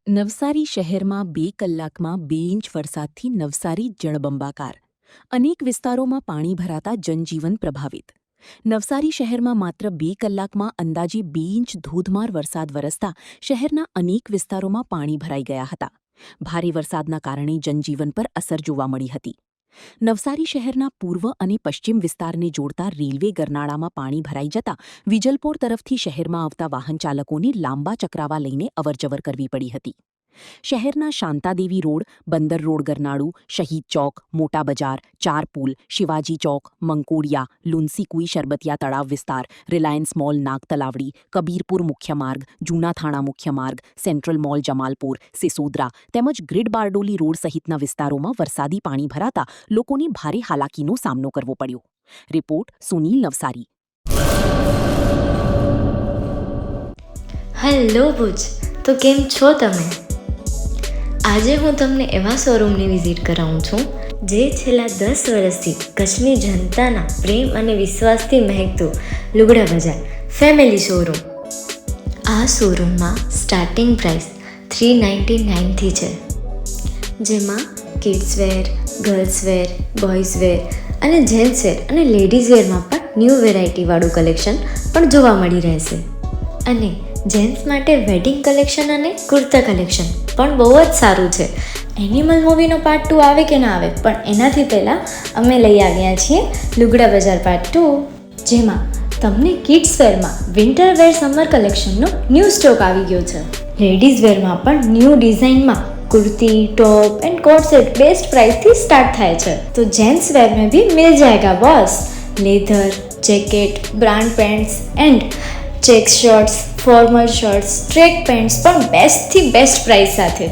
નવસારી શહેરમાં 2 કલાકમાં 2 ઇંચ વરસાદથી નવસારી જળબંબાકાર. અનેક વિસ્તારોમાં પાણી ભરાતા જનજીવન પ્રભાવિત. નવસારી શહેરમાં માત્ર 2 કલાકમાં અંદાજે 2 ઇંચ ધોધમાર વરસાદ વરસતા શહેરના અનેક વિસ્તારોમાં પાણી ભરાઈ ગયા હતા. ભારે વરસાદના કારણે જનજીવન પર અસર જોવા મળી હતી. નવસારી શહેરના પૂર્વ અને પશ્ચિમ વિસ્તારને જોડતા રેલવે ગરનાળામાં પાણી ભરાઈ જતા વિજલપોર તરફથી શહેરમાં આવતા વાહન ચાલકોને લાંબા ચક્રાવા લઈને અવરજવર કરવી પડી હતી. શહેરના શાંતાદેવી રોડ, બંદર રોડ ગરનાળું, શહીદ ચોક, મોટા બજાર, ચાર પુલ, શિવાજી ચોક, મંકોડિયા, લુન્સીકુઈ શરબતિયા તળાવ વિસ્તાર, રિલાયન્સ મોલ નાગ તલાવડી, કબીરપુર મુખ્ય માર્ગ, જૂના થાણા મુખ્ય માર્ગ, સેન્ટ્રલ મોલ જમાલપુર, સિસોદરા તેમજ ગ્રીડ બારડોલી રોડ સહિતના વિસ્તારોમાં વરસાદી પાણી ભરાતા લોકોને ભારે હાલાકીનો સામનો કરવો પડ્યો. રિપોર્ટ સુનીલ નવસારી. હેલો ભુજ, તો કેમ છો તમે? આજે હું તમને એવા શોરૂમની વિઝિટ કરાવું છું જે છેલ્લા 10 વર્ષથી કચ્છની જનતાના પ્રેમ અને વિશ્વાસથી મહેકતું લુગડા બજાર ફેમિલી શોરૂમ. આ શોરૂમમાં સ્ટાર્ટિંગ પ્રાઇસ 399થી છે, જેમાં kids wear, girls wear, boys wear અને જેન્ટ્સ વેર અને લેડીઝ વેરમાં પણ ન્યૂ વેરાયટીવાળું કલેક્શન પણ જોવા મળી રહેશે. અને જેન્ટ્સ માટે વેડિંગ કલેક્શન અને કુર્તા કલેક્શન પણ બહુ જ સારું છે. એનિમલ મૂવીનો પાર્ટ 2 આવે કે ના આવે, પણ એનાથી પહેલાં અમે લઈ આવ્યા છીએ લુગડા બજાર પાર્ટ 2, જેમાં તમને કિડ્સ વેરમાં વિન્ટર વેર સમર કલેક્શનનો ન્યૂ સ્ટોક આવી ગયો છે. લેડીઝ વેરમાં પણ ન્યૂ ડિઝાઇનમાં kurti, top and coat set best price थी स्टार्ट थाय छे. तो जेंट्स वेर में भी मिल जाएगा boss. Leather, jacket, brand pants and check shirts, formal shirts, track pants પણ બેસ્ટ થી બેસ્ટ પ્રાઇસ સાથે.